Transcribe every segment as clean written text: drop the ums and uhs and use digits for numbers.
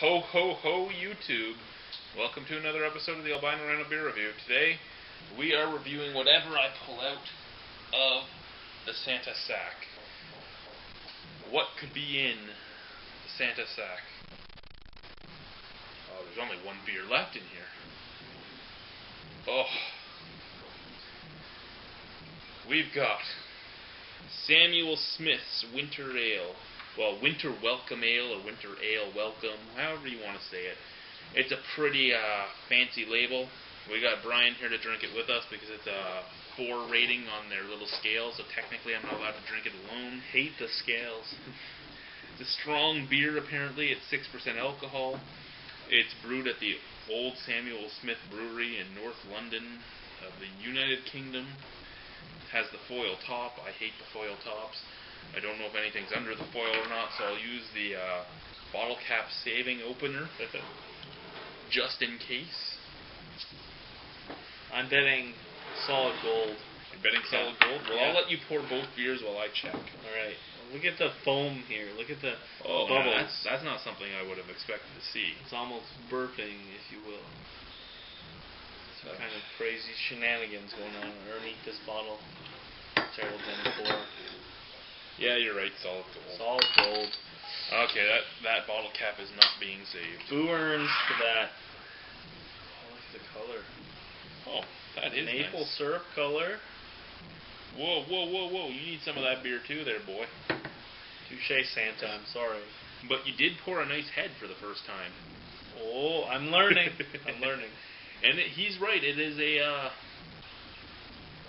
Ho, ho, ho, YouTube. Welcome to another episode of the Albino Rhino Beer Review. Today, we are reviewing whatever I pull out of the Santa sack. What could be in the Santa sack? Oh, there's only one beer left in here. Oh. We've got Samuel Smith's Winter Ale. Well, Winter Welcome Ale or Winter Ale Welcome, however you want to say it. It's a pretty fancy label. We got Brian here to drink it with us because it's a 4 rating on their little scale, so technically I'm not allowed to drink it alone. Hate the scales. It's a strong beer, apparently. It's 6% alcohol. It's brewed at the Old Samuel Smith Brewery in North London of the United Kingdom. It has the foil top. I hate the foil tops. I don't know if anything's under the foil or not, so I'll use the bottle cap saving opener just in case. I'm betting solid gold. You're betting solid gold? Well, yeah. I'll let you pour both beers while I check. Alright. Look at the foam here. Look at the bubbles. bubbles. That's not something I would have expected to see. It's almost burping, if you will. Some kind of crazy shenanigans going on underneath this bottle. Terrible to pour. Yeah, you're right. Solid gold. Solid gold. Okay, that bottle cap is not being saved. Boo earns for that. Oh, look at the color. Oh, that is maple nice. syrup color. Whoa, whoa, whoa, whoa. You need some of that beer too there, boy. Touche, Santa. I'm sorry. But you did pour a nice head for the first time. Oh, I'm learning. I'm learning. And he's right. It is a...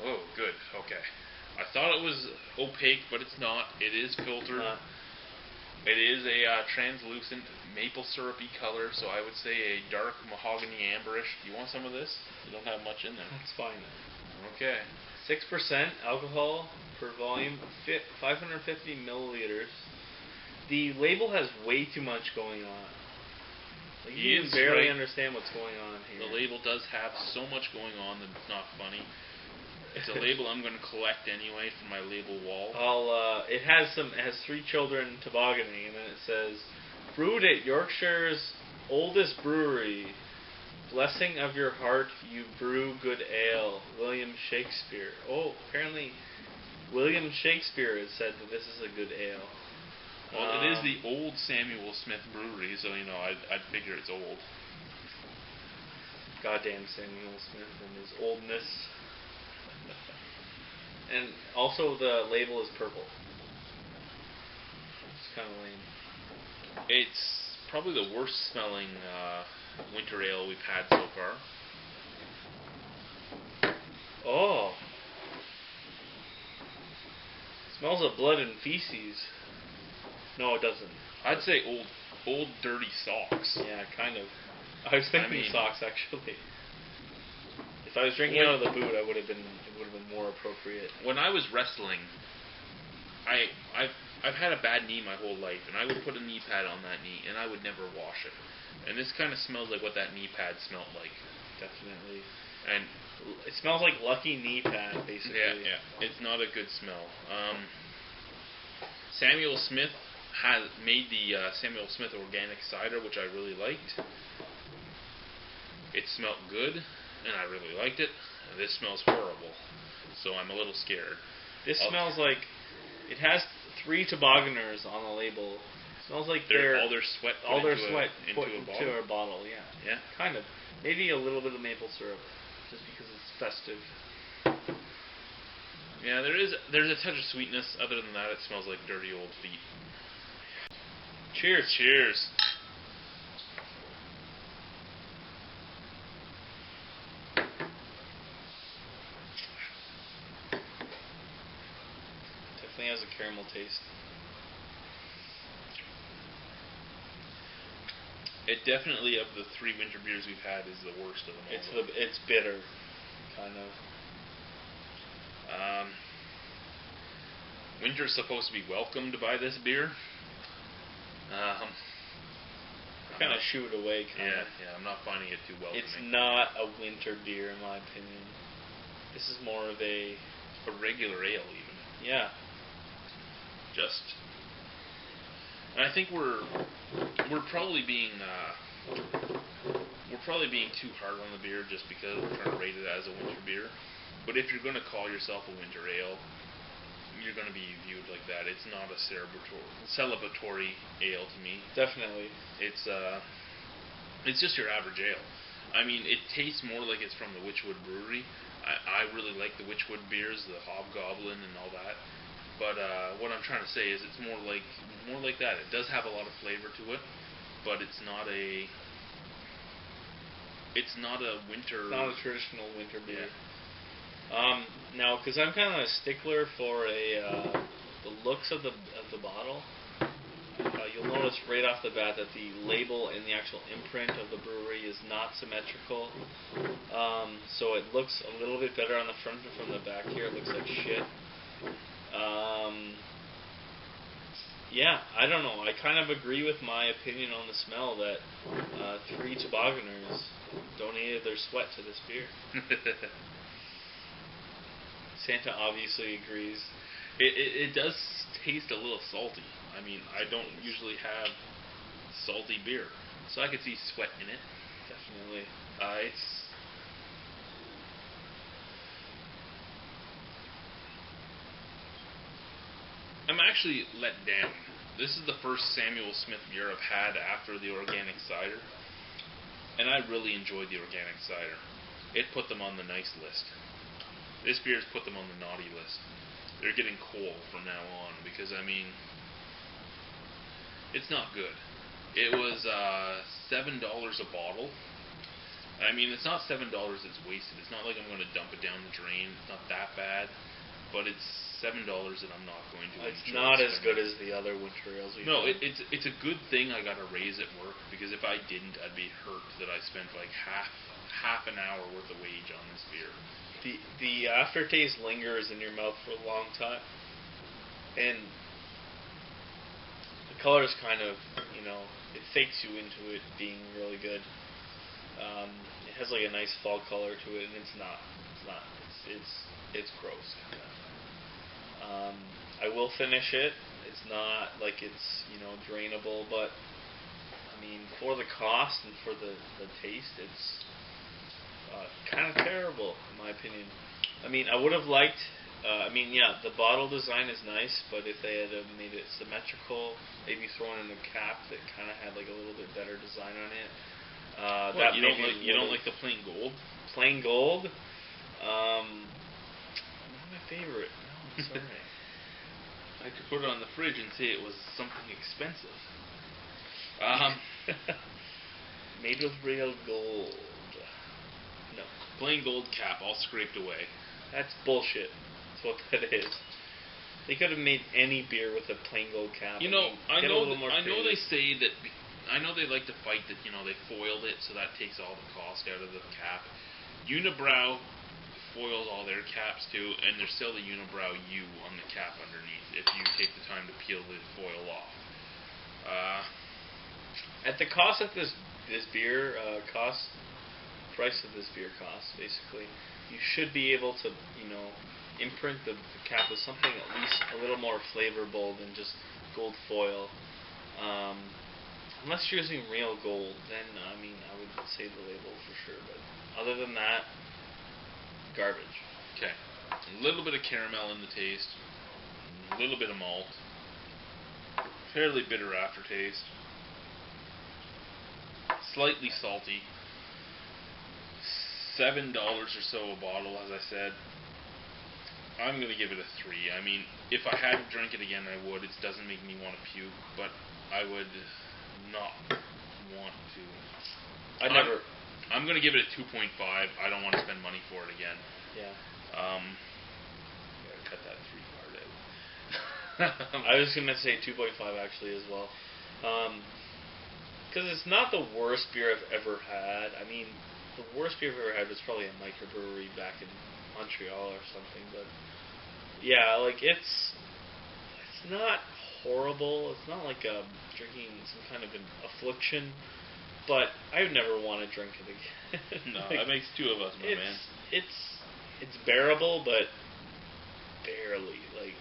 Oh, good. Okay. I thought it was opaque, but it's not. It is filtered. It is a translucent maple syrupy color, so I would say a dark mahogany amberish. Do you want some of this? You don't have much in there. That's fine. Okay. 6% alcohol per volume, 550 milliliters. The label has way too much going on. Like, you can barely understand what's going on here. The label does have so much going on that it's not funny. It's a label I'm going to collect anyway for my label wall. It has 3 children tobogganing, and then it says, brewed at Yorkshire's oldest brewery. Blessing of your heart, you brew good ale. William Shakespeare. Oh, apparently William Shakespeare has said that this is a good ale. Well, it is the Old Samuel Smith Brewery, so, you know, I'd figure it's old. Goddamn Samuel Smith and his oldness. And also the label is purple. It's kind of lame. It's probably the worst smelling winter ale we've had so far. Oh. It smells of blood and feces. No, it doesn't. I'd say old dirty socks. Yeah, kind of. I was thinking socks, actually. If I was drinking out of the boot, it would have been more appropriate. When I was wrestling, I've had a bad knee my whole life, and I would put a knee pad on that knee, and I would never wash it. And this kind of smells like what that knee pad smelled like. Definitely. And it smells like Lucky Knee Pad, basically. Yeah. It's not a good smell. Samuel Smith has made the Samuel Smith Organic Cider, which I really liked. It smelled good, and I really liked it. This smells horrible, so I'm a little scared. This smells like it has 3 tobogganers on the label. It smells like all their sweat put into a bottle. Yeah, kind of. Maybe a little bit of maple syrup, just because it's festive. Yeah, there's a touch of sweetness. Other than that, it smells like dirty old feet. Cheers! Cheers! Definitely has a caramel taste. It definitely, of the 3 winter beers we've had, is the worst of them all. It's bitter, kind of. Winter's supposed to be welcomed by this beer. Kind of shoo it away, Yeah, I'm not finding it too welcoming. It's not a winter beer, in my opinion. This is more of a regular ale, even. Yeah. Just And I think we're probably being too hard on the beer just because we're trying to rate it as a winter beer. But if you're going to call yourself a winter ale, you're going to be viewed like that. It's not a celebratory ale to me. Definitely. It's just your average ale. I mean, it tastes more like it's from the Witchwood Brewery. I really like the Witchwood beers, the Hobgoblin and all that. But what I'm trying to say is it's more like that. It does have a lot of flavor to it, but it's not a winter. It's not a traditional winter beer. Yeah. Now, because I'm kind of a stickler for the looks of the bottle. You'll notice right off the bat that the label and the actual imprint of the brewery is not symmetrical. So it looks a little bit better on the front than from the back here. It looks like shit. Yeah, I don't know. I kind of agree with my opinion on the smell that 3 tobogganers donated their sweat to this beer. Santa obviously agrees. It does taste a little salty. I mean, I don't usually have salty beer, so I could see sweat in it. Definitely. I'm actually let down. This is the first Samuel Smith beer I've had after the organic cider, and I really enjoyed the organic cider. It put them on the nice list. This beer's put them on the naughty list. They're getting coal from now on because, I mean, it's not good. It was $7 a bottle. I mean, it's not $7 that's wasted. It's not like I'm going to dump it down the drain. It's not that bad, but it's $7 that I'm not going to. It's not as good as the other winter ales. It's a good thing I got a raise at work, because if I didn't, I'd be hurt that I spent like half an hour worth of wage on this beer. The aftertaste lingers in your mouth for a long time, and the color is kind of, it fakes you into it being really good. It has like a nice fall color to it, and it's not. It's gross, kind of. I will finish it. It's not like it's drainable, but I mean, for the cost and for the taste, it's kind of terrible, in my opinion. I mean, I would have liked. The bottle design is nice, but if they had made it symmetrical, maybe thrown in a cap that kind of had like a little bit better design on it. You don't like the plain gold? Plain gold? Not my favorite. No, sorry. I could put it on the fridge and say it was something expensive. Made with real gold. No. Plain gold cap, all scraped away. That's bullshit. That's what that is. They could have made any beer with a plain gold cap. I know they say that. I know they like to fight that. They foiled it, so that takes all the cost out of the cap. Unibrow foils all their caps too, and there's still the Unibrow U on the cap underneath if you take the time to peel the foil off. At the cost of this beer price of this beer costs, basically, you should be able to imprint the cap with something at least a little more flavorful than just gold foil. Unless you're using real gold, then I would say the label for sure. But other than that, garbage. Okay. A little bit of caramel in the taste. A little bit of malt. Fairly bitter aftertaste. Slightly salty. $7 or so a bottle, as I said. I'm going to give it a 3. I mean, if I had to drink it again, I would. It doesn't make me want to puke, but I would not want to. I'm going to give it a 2.5. I don't want to spend money for it again. Yeah. Gotta cut that 3 part out. I was going to say 2.5 actually as well. Because it's not the worst beer I've ever had. I mean, the worst beer I've ever had was probably a microbrewery back in Montreal or something. But yeah, like it's not horrible. It's not like drinking some kind of an affliction. But I would never want to drink it again. No, that makes 2 of us, my man. It's bearable, but barely. Like,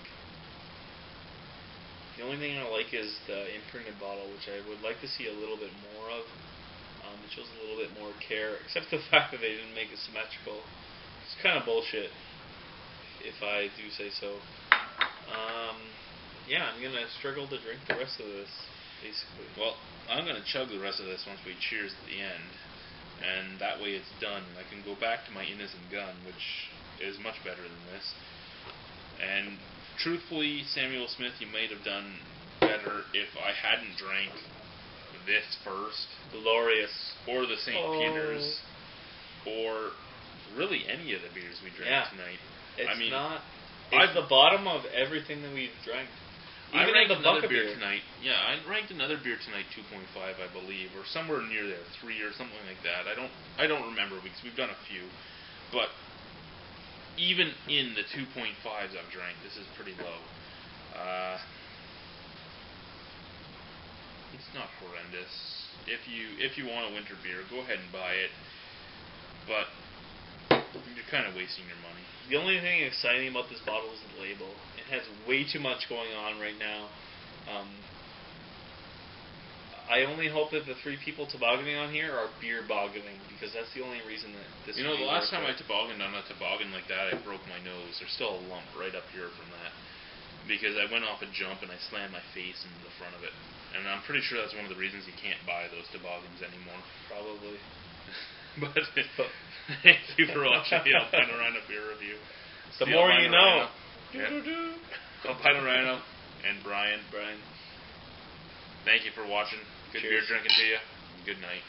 The only thing I like is the imprinted bottle, which I would like to see a little bit more of. It shows a little bit more care, except the fact that they didn't make it symmetrical. It's kind of bullshit, if I do say so. Yeah, I'm going to struggle to drink the rest of this, basically. Well, I'm going to chug the rest of this once we cheers at the end. And that way it's done. I can go back to my innocent gun, which is much better than this. And truthfully, Samuel Smith, you might have done better if I hadn't drank this first. Glorious. Or the St. Peter's. Or really any of the beers we drank tonight. It's the bottom of everything that we've drank. I Even ranked the another bucket beer tonight. Yeah, I ranked another beer tonight 2.5, I believe, or somewhere near there, 3 or something like that. I don't remember because we've done a few, but even in the 2.5s I've drank, this is pretty low. It's not horrendous. If you want a winter beer, go ahead and buy it, but you're kind of wasting your money. The only thing exciting about this bottle is the label. It has way too much going on right now. I only hope that the 3 people tobogganing on here are beer bogganing, because that's the only reason that this. You know, the last time I tobogganed on a toboggan like that, I broke my nose. There's still a lump right up here from that, because I went off a jump and I slammed my face into the front of it. And I'm pretty sure that's one of the reasons you can't buy those toboggans anymore. Probably. But thank you for watching the Albino Rhino beer review. The more you know. Albino Rhino and Brian. Brian. Thank you for watching. Good Cheers. beer drinking to you. Good night.